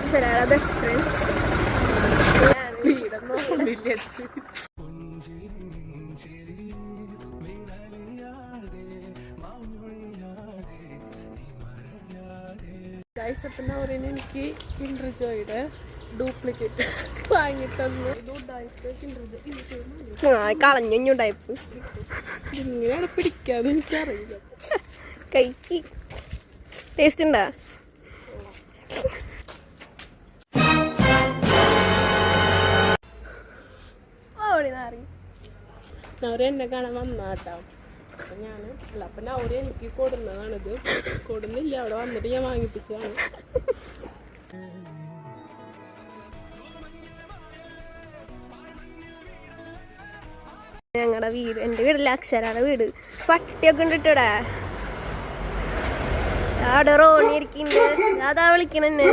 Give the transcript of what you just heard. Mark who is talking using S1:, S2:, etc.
S1: Akshara best friends. അപ്പം എനിക്ക് Kinder ജോയുടെ duplicate വാങ്ങിത്തന്നു. കളഞ്ഞു ടൈപ്പ് ഇങ്ങനെയാണ് പിടിക്കാതെ എനിക്കറിയില്ല. കൈക്ക് ടേസ്റ്റ് ഉണ്ടാ? നവര എന്നെ കാണാൻ വന്നാട്ടോ. അപ്പൊ ഞാന് അപ്പൊ നവര എനിക്ക് കൊടുന്നതാണിത്. കൊടുന്നില്ല, അവിടെ വന്നിട്ട് ഞാൻ വാങ്ങിപ്പിച്ചതാണ്. ഞങ്ങളുടെ വീട്, എൻ്റെ വീടല്ല അക്ഷരാടെ വീട്. പട്ടിയൊക്കെ ഉണ്ടിട്ടോടാ. അവിടെ റോണി ഇരിക്കുന്നുണ്ട്. അതാ വിളിക്കണെന്നെ.